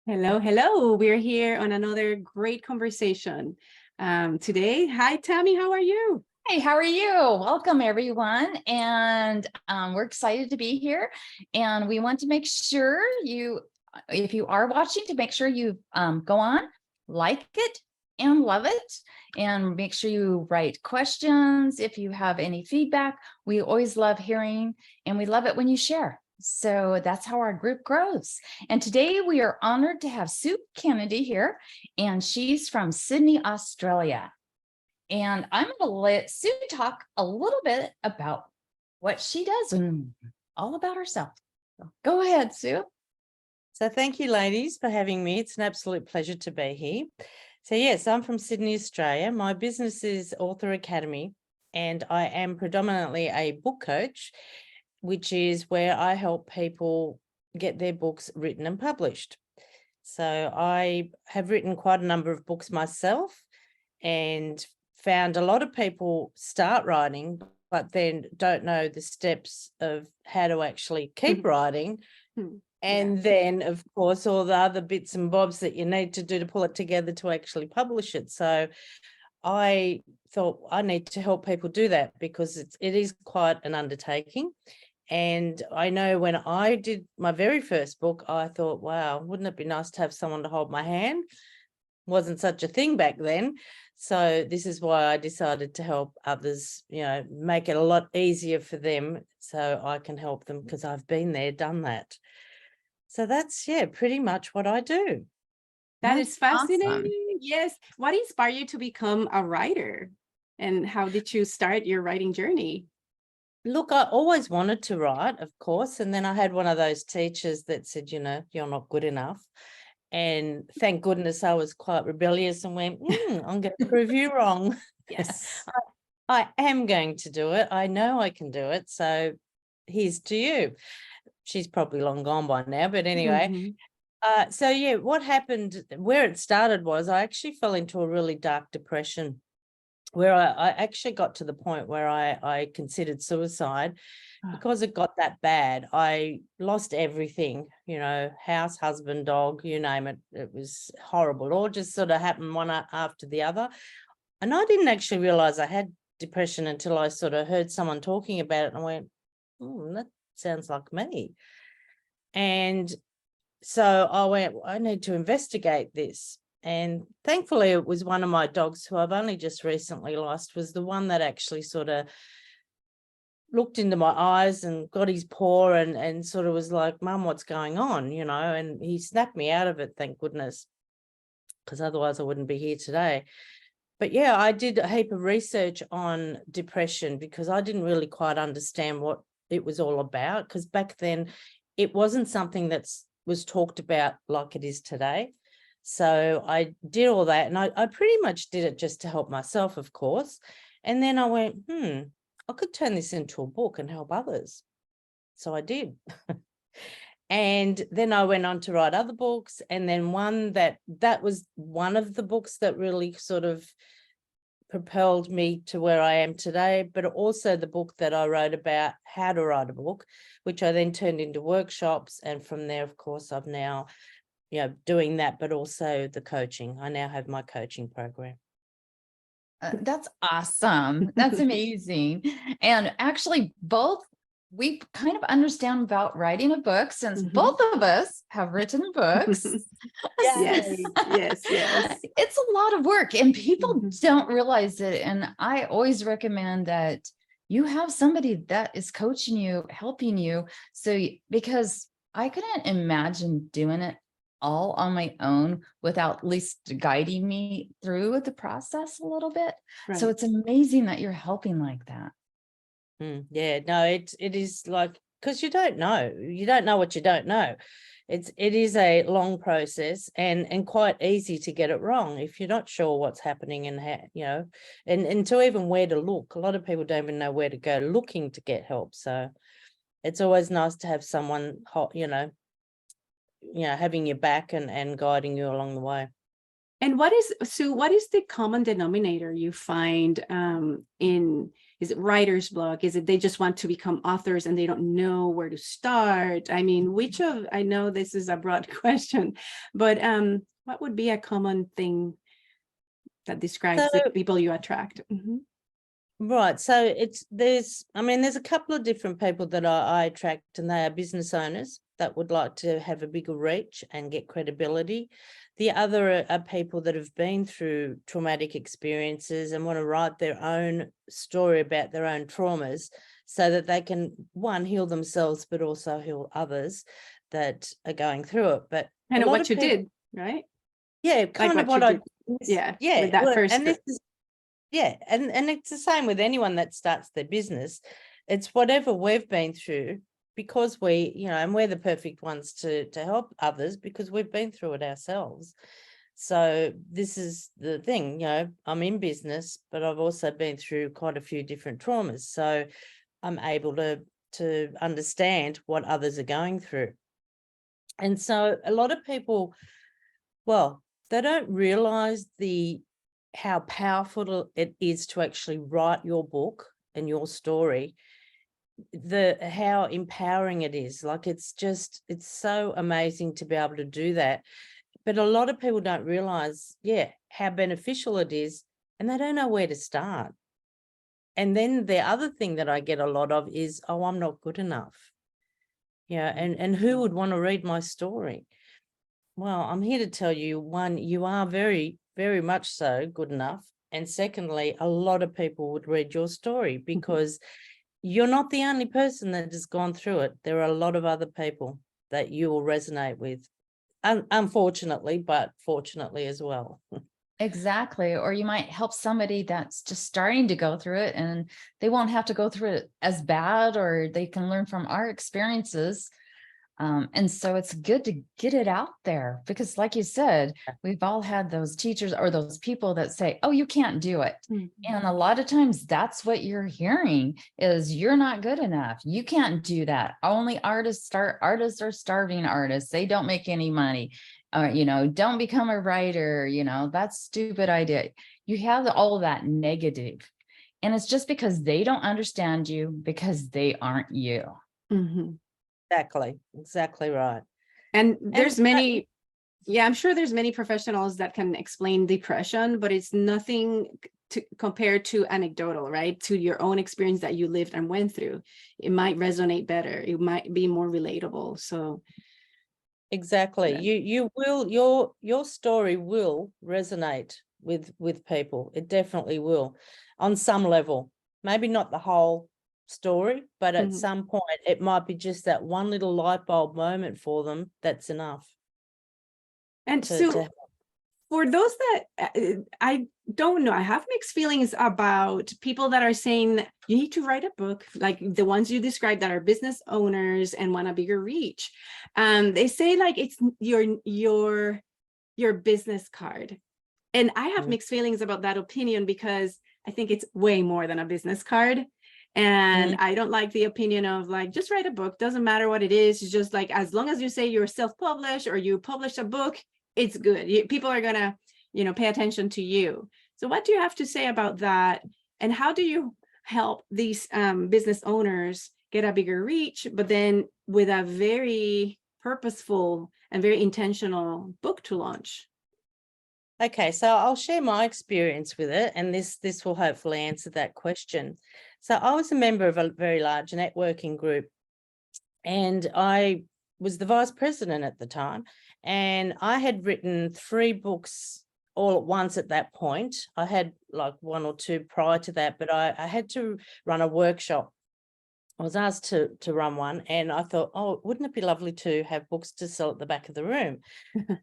Hello, hello. We're here on another great conversation today. Hi, Tammy. How are you? Hey, how are you? Welcome, everyone. And we're excited to be here. And we want to make sure if you are watching, to make sure you go on, like it and love it. And make sure you write questions. If you have any feedback, we always love hearing, and we love it when you share. So that's how our group grows. And today we are honored to have Sue Kennedy here, and she's from Sydney, Australia. And I'm going to let Sue talk a little bit about what she does and all about herself. So go ahead, Sue. So thank you, ladies, for having me. It's an absolute pleasure to be here. So yes, I'm from Sydney, Australia. My business is Author Academy, and I am predominantly a book coach, which is where I help people get their books written and published. So I have written quite a number of books myself, and found a lot of people start writing, but then don't know the steps of how to actually keep writing. And then, of course, all the other bits and bobs that you need to do to pull it together to actually publish it. So I thought I need to help people do that, because it is quite an undertaking. And I know when I did my very first book, I thought, wow, wouldn't it be nice to have someone to hold my hand? Wasn't such a thing back then. So this is why I decided to help others, make it a lot easier for them, so I can help them, because I've been there, done that. So that's, pretty much what I do. That is fascinating. Awesome. Yes. What inspired you to become a writer? And how did you start your writing journey? Look, I always wanted to write, of course. And then I had one of those teachers that said, you're not good enough. And thank goodness I was quite rebellious and went, I'm going to prove you wrong. Yes. I am going to do it. I know I can do it. So here's to you. She's probably long gone by now, but anyway. What happened, where it started was I actually fell into a really dark depression, where I actually got to the point where I considered suicide. Because it got that bad. I lost everything, house, husband, dog, you name it. It was horrible. It all just sort of happened one after the other. And I didn't actually realize I had depression until I sort of heard someone talking about it, and I went, that sounds like me. And so I went, I need to investigate this. And thankfully it was one of my dogs, who I've only just recently lost, was the one that actually sort of looked into my eyes and got his paw and sort of was like, Mum, what's going on? And he snapped me out of it, thank goodness, because otherwise I wouldn't be here today. But yeah, I did a heap of research on depression, because I didn't really quite understand what it was all about, because back then it wasn't something that was talked about like it is today. So I did all that, and I pretty much did it just to help myself, of course. And then I went, I could turn this into a book and help others. So I did. And then I went on to write other books. And then one that was one of the books that really sort of propelled me to where I am today, but also the book that I wrote about how to write a book, which I then turned into workshops. And from there, of course, I've now, doing that, but also the coaching. I now have my coaching program. That's awesome. That's amazing. And actually, we kind of understand about writing a book, since both of us have written books. Yes. It's a lot of work, and people don't realize it. And I always recommend that you have somebody that is coaching you, helping you. Because I couldn't imagine doing it all on my own without at least guiding me through the process a little bit. Right. So it's amazing that you're helping like that. It is like, because you don't know what you don't know. It is a long process, and quite easy to get it wrong if you're not sure what's happening, and how, and to even where to look. A lot of people don't even know where to go looking to get help. So it's always nice to have someone, having your back and guiding you along the way. And what is, Sue, what is the common denominator you find is it writer's block? Is it they just want to become authors and they don't know where to start? I mean, I know this is a broad question, but what would be a common thing that describes the people you attract? Mm-hmm. Right. So there's a couple of different people that I attract, and they are business owners that would like to have a bigger reach and get credibility. The other are people that have been through traumatic experiences and want to write their own story about their own traumas so that they can, one, heal themselves, but also heal others that are going through it. But Kind of what you did, right? Yeah, kind like of what I did. Yeah. Yeah. With that Well, first and this is yeah, and it's the same with anyone that starts their business. It's whatever we've been through, because and we're the perfect ones to help others because we've been through it ourselves. So this is the thing, I'm in business, but I've also been through quite a few different traumas. So I'm able to understand what others are going through. And so a lot of people, well, they don't realize how powerful it is to actually write your book and your story, how empowering it is. Like, it's so amazing to be able to do that. But a lot of people don't realize, how beneficial it is, and they don't know where to start. And then the other thing that I get a lot of is, oh, I'm not good enough. And who would want to read my story? Well, I'm here to tell you, one, you are very, very much so good enough. And secondly, a lot of people would read your story because you're not the only person that has gone through it. There are a lot of other people that you will resonate with, unfortunately, but fortunately as well. Exactly. Or you might help somebody that's just starting to go through it, and they won't have to go through it as bad, or they can learn from our experiences. And so it's good to get it out there, because like you said, we've all had those teachers or those people that say, oh, you can't do it. Mm-hmm. And a lot of times that's what you're hearing is, you're not good enough. You can't do that. Only artists are starving artists. They don't make any money. Don't become a writer, that's a stupid idea. You have all that negative. And it's just because they don't understand you, because they aren't you. Mm-hmm. Exactly right. And there's many, I'm sure there's many professionals that can explain depression, but it's nothing to compare to anecdotal, right? To your own experience that you lived and went through. It might resonate better. It might be more relatable. So exactly. You will, your story will resonate with people. It definitely will, on some level. Maybe not the whole story, but at some point it might be just that one little light bulb moment for them that's enough. And so for those that I don't know, I have mixed feelings about people that are saying you need to write a book, like the ones you described that are business owners and want a bigger reach. They say like it's your business card. And I have mixed feelings about that opinion, because I think it's way more than a business card. And I don't like the opinion of like, just write a book, doesn't matter what it is. It's just like, as long as you say you're self-published or you publish a book, it's good. People are gonna, pay attention to you. So what do you have to say about that? And how do you help these business owners get a bigger reach, but then with a very purposeful and very intentional book to launch? Okay, so I'll share my experience with it, and this will hopefully answer that question. So I was a member of a very large networking group, and I was the vice president at the time, and I had written 3 books all at once at that point. I had like 1 or 2 prior to that, but I had to run a workshop. I was asked to run one, and I thought, oh, wouldn't it be lovely to have books to sell at the back of the room?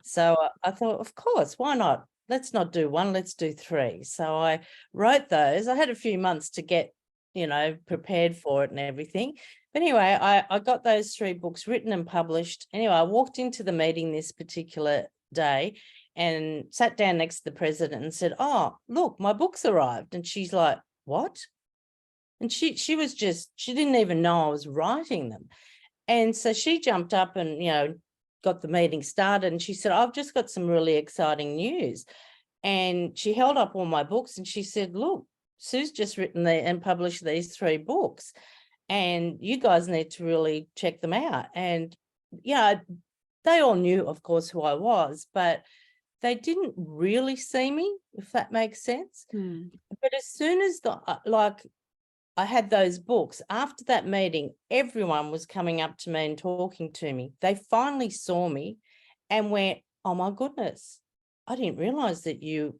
So I thought, of course, why not? Let's not do 1, let's do 3. So I wrote those. I had a few months to get, prepared for it and everything. But anyway, I got those 3 books written and published. Anyway, I walked into the meeting this particular day and sat down next to the president and said, oh, look, my books arrived. And she's like, what? And she didn't even know I was writing them. And so she jumped up and, got the meeting started, and she said, I've just got some really exciting news. And she held up all my books and she said, look, Sue's just written and published these 3 books, and you guys need to really check them out. And yeah, they all knew, of course, who I was, but they didn't really see me, if that makes sense. But as soon as I had those books, after that meeting, everyone was coming up to me and talking to me. They finally saw me and went, oh my goodness, I didn't realize that you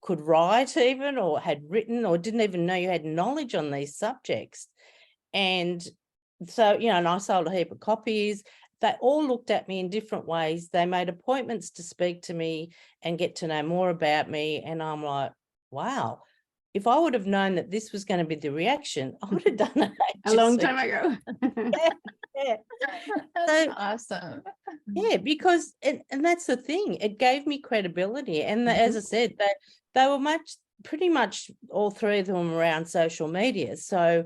could write even, or had written, or didn't even know you had knowledge on these subjects. And so, and I sold a heap of copies. They all looked at me in different ways. They made appointments to speak to me and get to know more about me. And I'm like, wow, if I would have known that this was going to be the reaction, I would have done it a long time ago. yeah. That's awesome. Yeah, because and that's the thing. It gave me credibility. And as I said, they were pretty much all 3 of them around social media. So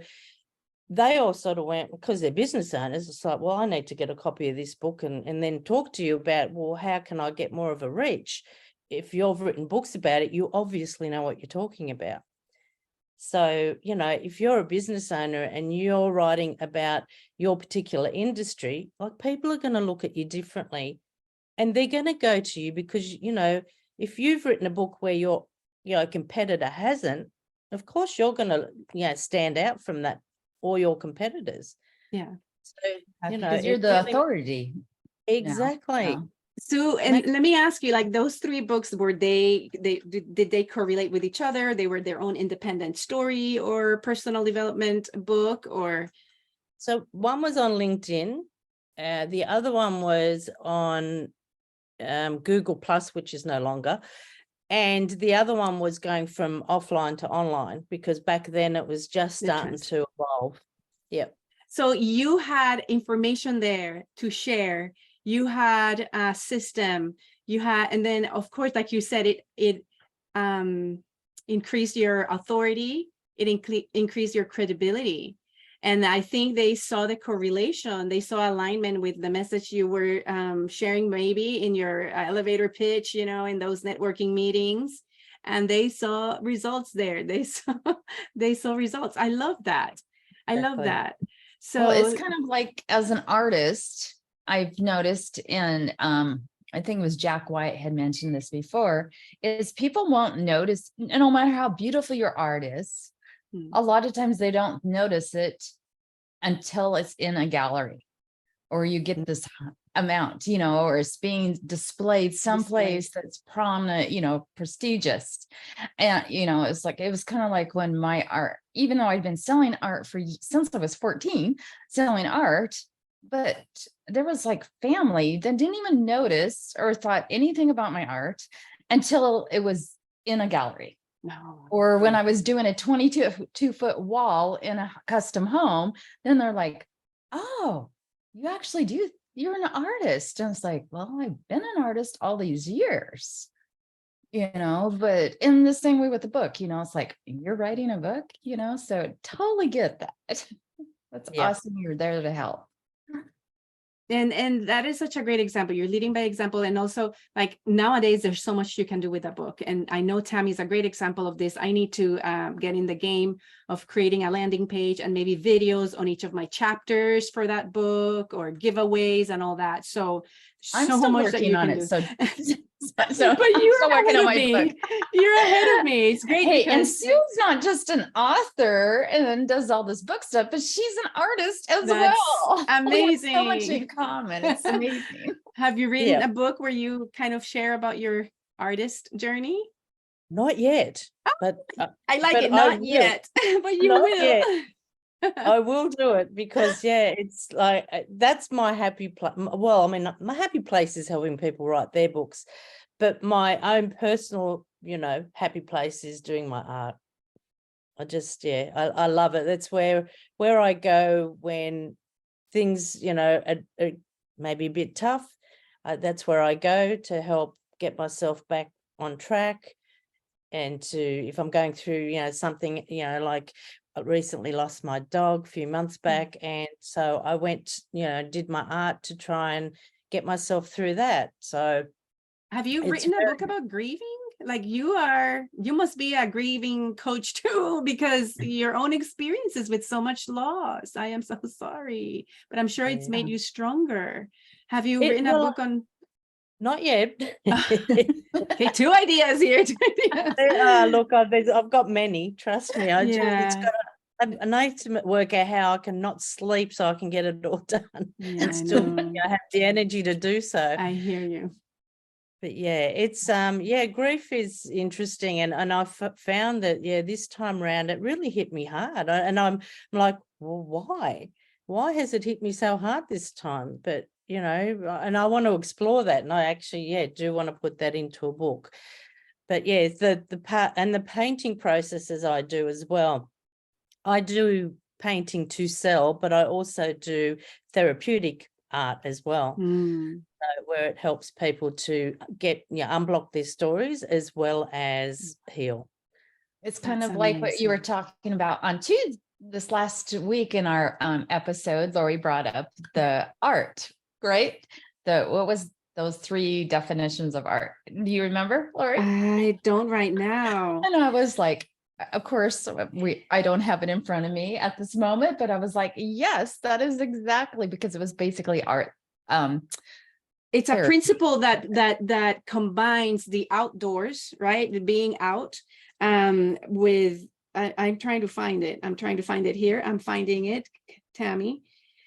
they all sort of went, because they're business owners, it's like, well, I need to get a copy of this book and then talk to you about, well, how can I get more of a reach? If you've written books about it, you obviously know what you're talking about. So, if you're a business owner and you're writing about your particular industry, like, people are going to look at you differently, and they're going to go to you because, if you've written a book where your competitor hasn't, of course you're going to, stand out from that, or your competitors. Yeah. So, because you're the authority. Exactly. Yeah. So, and let me ask you, like, those 3 books, did they correlate with each other? They were their own independent story or personal development book, or? So one was on LinkedIn. The other one was on Google Plus, which is no longer. And the other one was going from offline to online, because back then it was just starting to evolve. Yep. So you had information there to share. You had a system. You had, and then of course, like you said, it increased your authority. It increased your credibility. And I think they saw the correlation. They saw alignment with the message you were sharing, maybe in your elevator pitch, in those networking meetings. And they saw results there. They saw results. I love that. I love that. So it's kind of like, as an artist, I've noticed in, I think it was Jack White had mentioned this before, is people won't notice, no matter how beautiful your art is, a lot of times they don't notice it until it's in a gallery, or you get this amount, or it's being displayed someplace that's prominent, prestigious. And, it's like, it was kind of like when my art, even though I'd been selling art since I was 14, selling art, but there was like family that didn't even notice or thought anything about my art until it was in a gallery. No. Or when I was doing a 22-foot wall in a custom home, then they're like, oh, you actually do, you're an artist. And it's like, well, I've been an artist all these years, but in the same way with the book, it's like, you're writing a book, so totally get that. That's awesome. You're there to help. And that is such a great example. You're leading by example. And also, like, nowadays, there's so much you can do with a book. And I know Tammy's a great example of this. I need to get in the game of creating a landing page and maybe videos on each of my chapters for that book, or giveaways and all that. So I'm still much working on it. So but you're ahead of me. You're ahead of me. It's great. Hey, and Sue's not just an author and does all this book stuff, but she's an artist as well. Amazing. We have so much in common. It's amazing. Have you written a book where you kind of share about your artist journey? Not yet, but I like it. Not yet, but you will. I will do it, because it's like, that's my happy place. Well, I mean, my happy place is helping people write their books, but my own personal, happy place is doing my art. I just, I love it. That's where I go when things, are maybe a bit tough. That's where I go to help get myself back on track. And if I'm going through, something, like recently lost my dog a few months back. And so I went, did my art to try and get myself through that. So have you written a book about grieving? Like you must be a grieving coach too, because your own experiences with so much loss. I am so sorry, but I'm sure it's made you stronger. Have you written a book on? Not yet. Okay, 2 ideas here. 2 ideas. Look, I've got many. Trust me. I need to work out how I can not sleep so I can get it all done, and still have the energy to do so. I hear you. But yeah, it's grief is interesting, and I've found that this time around it really hit me hard, and I'm like, well, why has it hit me so hard this time? But and I want to explore that, and I actually do want to put that into a book. But yeah, the part and the painting processes I do as well. I do painting to sell, but I also do therapeutic art as well. Where it helps people to get unblock their stories as well as heal. It's kind of like what you were talking about on Tuesday this last week in our episode. Lori brought up the art, right? What was those 3 definitions of art? Do you remember, Lori? I don't right now. And I was like, of course, I don't have it in front of me at this moment, but I was like, yes, that is exactly, because it was basically art. It's a principle that combines the outdoors, right? The being out, with, I'm trying to find it. I'm trying to find it here. I'm finding it, Tammy.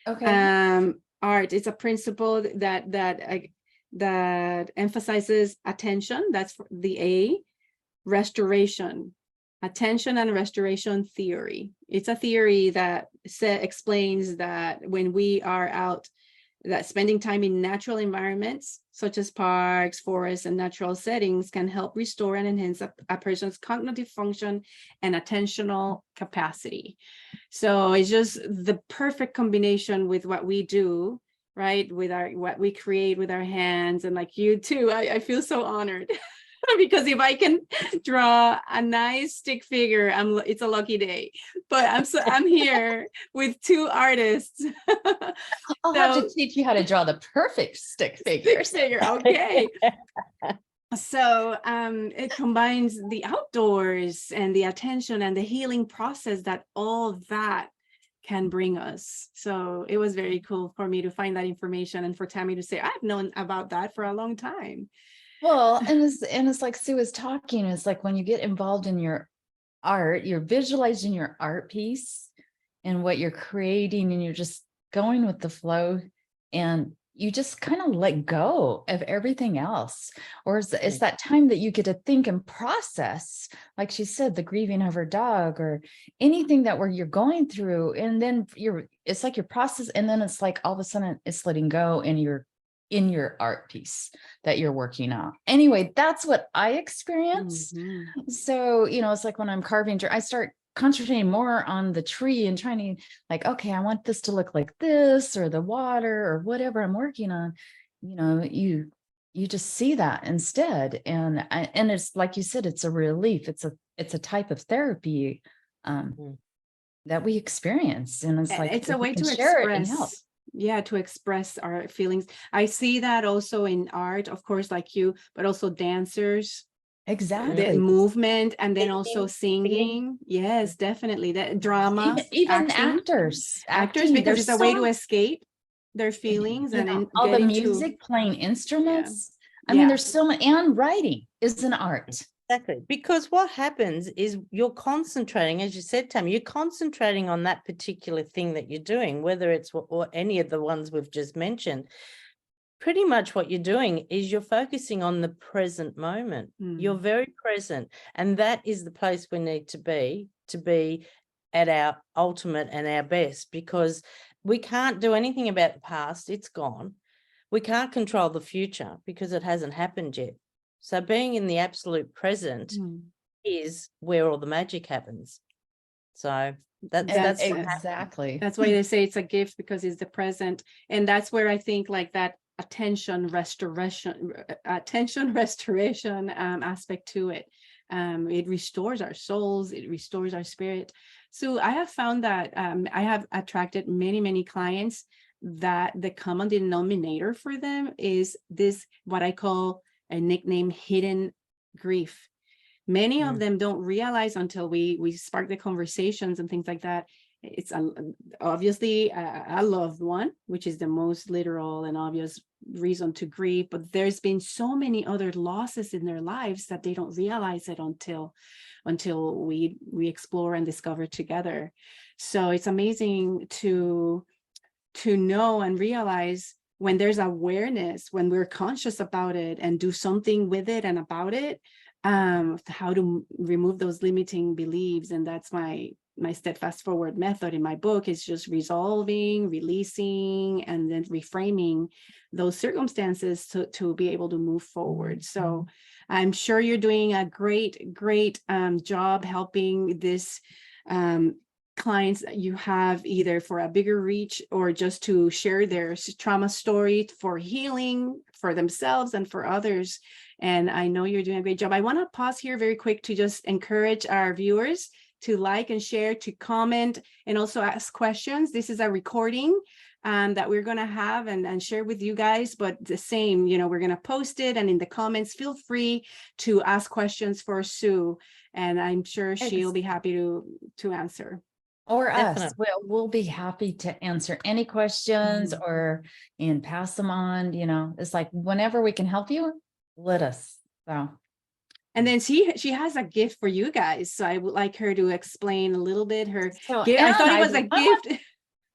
Okay. Art. It's a principle that emphasizes attention. That's the A. Restoration. Attention and restoration theory. It's a theory that explains that when we are out, that spending time in natural environments such as parks, forests, and natural settings can help restore and enhance a person's cognitive function and attentional capacity. So it's just the perfect combination with what we do, right? With what we create with our hands, and like you too, I feel so honored. Because if I can draw a nice stick figure, it's a lucky day. But I'm here with 2 artists. I'll have to teach you how to draw the perfect stick figure. Okay. So it combines the outdoors and the attention and the healing process that all that can bring us. So it was very cool for me to find that information, and for Tammy to say, I've known about that for a long time. Well, and it's like Sue was talking, it's like when you get involved in your art, you're visualizing your art piece and what you're creating, and you're just going with the flow, and you just kind of let go of everything else. Or it's that time that you get to think and process, like she said, the grieving of her dog or anything that you're going through. And then it's like your process. And then it's like all of a sudden it's letting go, and you're in your art piece that you're working on. Anyway, that's what I experience. So, it's like when I'm carving, I start concentrating more on the tree and trying to like, okay, I want this to look like this, or the water, or whatever I'm working on. You just see that instead. And it's like you said, it's a relief. It's a type of therapy that we experience. And it's like, it's a way to express. Yeah, to express our feelings. I see that also in art, of course, like you, but also dancers. Exactly. The movement, and then also singing. Yes, definitely. That drama. Even actors, because it's a way to escape their feelings, and all the music, playing instruments. I mean, there's so much, and writing is an art. Exactly, because what happens is you're concentrating, as you said, Tammy, you're concentrating on that particular thing that you're doing, whether it's or any of the ones we've just mentioned. Pretty much what you're doing is you're focusing on the present moment. You're very present, and that is the place we need to be at our ultimate and our best, because we can't do anything about the past. It's gone. We can't control the future because it hasn't happened yet. So being in the absolute present is where all the magic happens. So that's exactly. That's why they say it's a gift, because it's the present. And that's where I think like that attention restoration aspect to it. It restores our souls. It restores our spirit. So I have found that I have attracted many clients that the common denominator for them is this, what I call a nickname, hidden grief. Many of them don't realize until we spark the conversations and things like that. It's obviously a loved one, which is the most literal and obvious reason to grieve, but there's been so many other losses in their lives that they don't realize it until we explore and discover together. So it's amazing to know and realize when there's awareness, when we're conscious about it and do something with it and about it, how to remove those limiting beliefs. And that's my steadfast forward method in my book, is just resolving, releasing, and then reframing those circumstances to be able to move forward. So I'm sure you're doing a great job helping this clients that you have, either for a bigger reach or just to share their trauma story for healing for themselves and for others. And I know you're doing a great job. I want to pause here very quick to just encourage our viewers to like and share, to comment, and also ask questions. This is a recording that we're going to have and share with you guys, but the same, we're going to post it, and in the comments, feel free to ask questions for Sue, and I'm sure she'll be happy to answer. Or Definitely. us. We'll be happy to answer any questions or and pass them on. It's like whenever we can help you, let us. So. And then she has a gift for you guys. So I would like her to explain a little bit her gift. I thought it was a gift.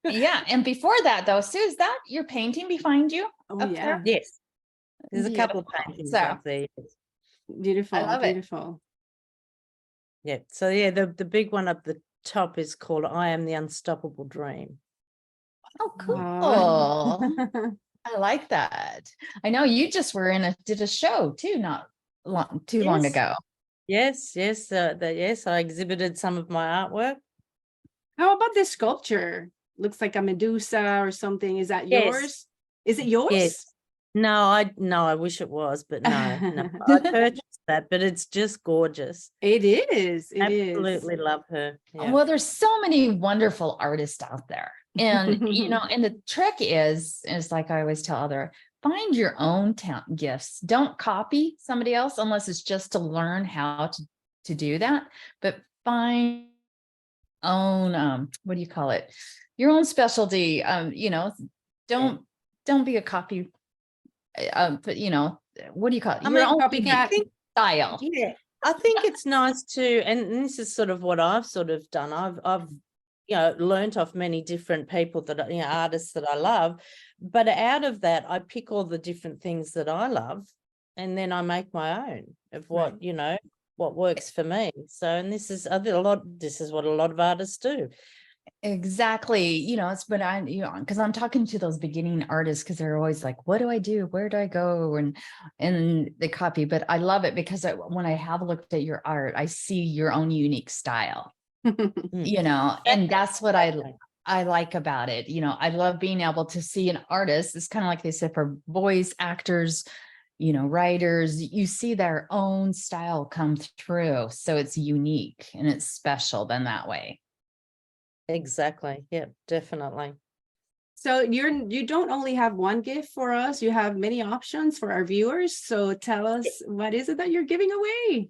Yeah. And before that though, Sue, is that your painting behind you? Oh yeah. There? Yes. There's a couple of paintings up there. Beautiful. I love beautiful. Yeah. So yeah, the big one up the top is called "I Am the Unstoppable Dream." Oh, cool. Wow. I like that. I know you just did a show too, not long ago. Yes. Yes, I exhibited some of my artwork. How about this sculpture? Looks like a Medusa or something. Is that yours? Is it yours? Yes. No, I wish it was, but no. I purchased that, but it's just gorgeous. It is. Absolutely love her. Yeah. Well, there's so many wonderful artists out there. And, and the trick is like I always tell find your own gifts. Don't copy somebody else unless it's just to learn how to do that. But find own, what do you call it? Your own specialty. Don't be a copy. But what do you call it? Your own copycat style. Yeah. I think it's nice to, and this is sort of what I've sort of done. I've learned off many different people that are, artists that I love, but out of that, I pick all the different things that I love, and then I make my own of what, what works for me. So, and this is what a lot of artists do. Exactly. It's, but because I'm talking to those beginning artists, because they're always like, what do I do? Where do I go? And they copy, but I love it because when I have looked at your art, I see your own unique style, and that's what I like about it. I love being able to see an artist. It's kind of like they said for voice actors, writers, you see their own style come through. So it's unique and it's special then that way. Exactly. Yeah, definitely. So you don't only have one gift for us, you have many options for our viewers. So tell us, what is it that you're giving away?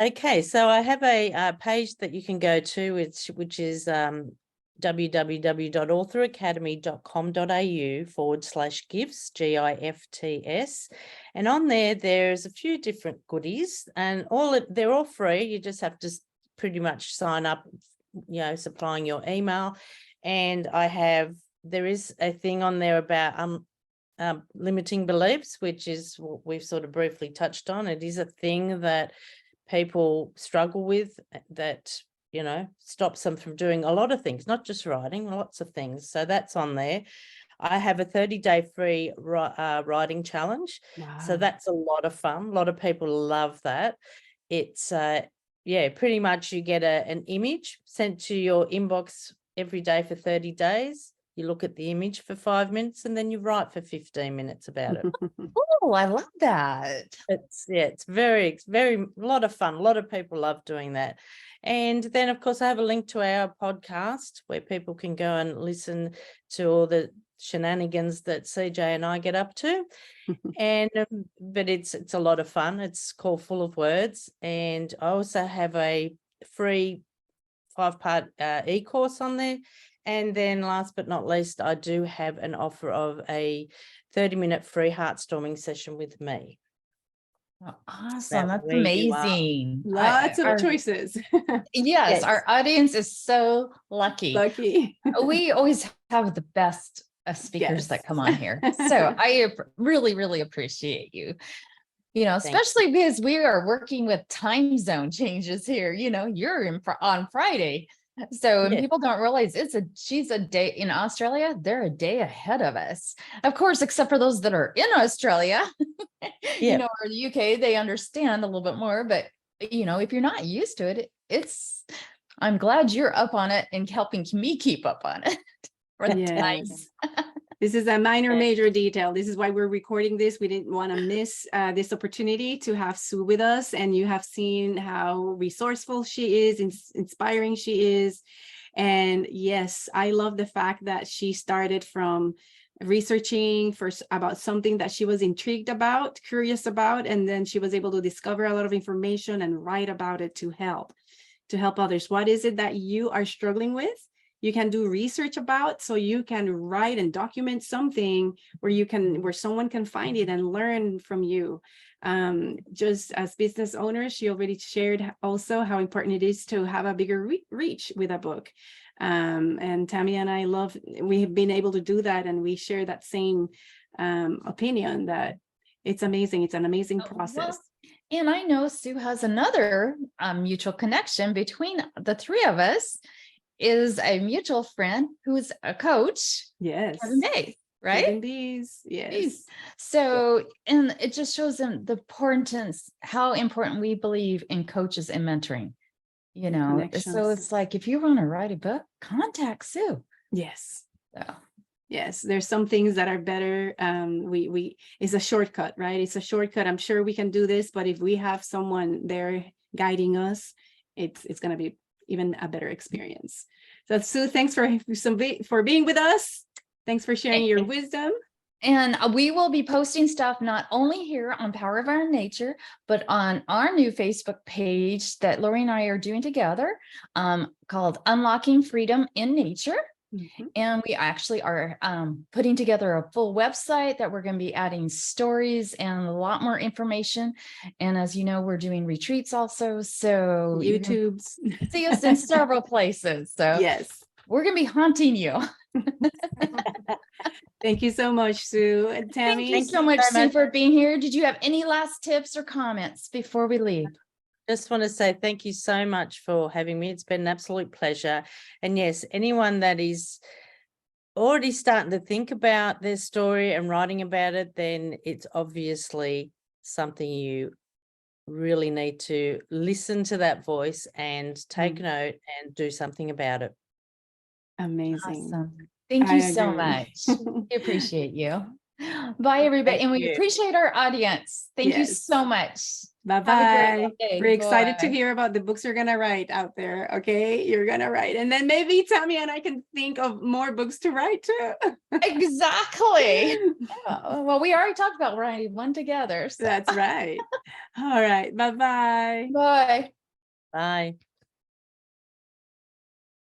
Okay, so I have a page that you can go to, which is www.authoracademy.com.au/gifts, GIFTS. And on there's a few different goodies, and they're all free. You just have to pretty much sign up, supplying your email. And there is a thing on there about limiting beliefs, which is what we've sort of briefly touched on. It is a thing that people struggle with, that stops them from doing a lot of things, not just writing, lots of things. So that's on there. I have a 30-day free writing challenge. Wow. So that's a lot of fun. A lot of people love that. It's pretty much you get an image sent to your inbox every day for 30 days. You look at the image for 5 minutes and then you write for 15 minutes about it. Oh, I love that. It's very, a lot of fun. A lot of people love doing that. And then, of course, I have a link to our podcast where people can go and listen to all the shenanigans that CJ and I get up to. And but it's a lot of fun. It's called Full of Words. And I also have a free 5-part e-course on there. And then last but not least, I do have an offer of a 30-minute free heartstorming session with me. Oh, awesome. That's where you are. amazing. Lots of choices. Yes, our audience is so lucky. Lucky. We always have the best speakers that come on here. So I really, really appreciate you. Especially because we are working with time zone changes here. You're on Friday. So and people don't realize she's a day in Australia. They're a day ahead of us, of course, except for those that are in Australia, or the UK, they understand a little bit more. But, if you're not used to it, I'm glad you're up on it and helping me keep up on it. For the times. This is a minor major detail. This is why we're recording this. We didn't want to miss this opportunity to have Sue with us. And you have seen how resourceful she is, inspiring she is. And yes, I love the fact that she started from researching first about something that she was intrigued about, curious about, and then she was able to discover a lot of information and write about it to help others. What is it that you are struggling with? You can do research about, so you can write and document something where someone can find it and learn from you. Just as business owners, she already shared also how important it is to have a bigger reach with a book. And Tammy and I we have been able to do that, and we share that same opinion that it's amazing. It's an amazing process. Well, and I know Sue has another mutual connection between the three of us. Is a mutual friend who's a coach. Yes. Kevin Day, right? Kevin Dees, yes. So, and it just shows them the importance, how important we believe in coaches and mentoring. So it's like, if you want to write a book, contact Sue. Yes. So. Yes, there's some things that are better. It's a shortcut, right? It's a shortcut. I'm sure we can do this, but if we have someone there guiding us, it's going to be even a better experience. So Sue, thanks for being with us. Thanks for sharing your wisdom. And we will be posting stuff not only here on Power of Our Nature, but on our new Facebook page that Lori and I are doing together, called Unlocking Freedom in Nature. Mm-hmm. And we actually are putting together a full website that we're going to be adding stories and a lot more information. And as you know, we're doing retreats also. So YouTubes. See us in several places. So yes, we're going to be haunting you. Thank you so much, Sue. And Tammy. Thank you so much, Sue, for being here. Did you have any last tips or comments before we leave? Just want to say thank you so much for having me. It's been an absolute pleasure. And yes, anyone that is already starting to think about their story and writing about it, then it's obviously something you really need to listen to that voice and take note and do something about it. Amazing. Awesome. Thank you so much. We appreciate you. Bye, everybody. And we appreciate our audience. Thank you so much. Bye-bye. We're excited to hear about the books you're going to write out there. Okay. You're going to write. And then maybe Tammy and I can think of more books to write too. Exactly. Well, we already talked about writing one together. So. That's right. All right. Bye-bye. Bye. Bye.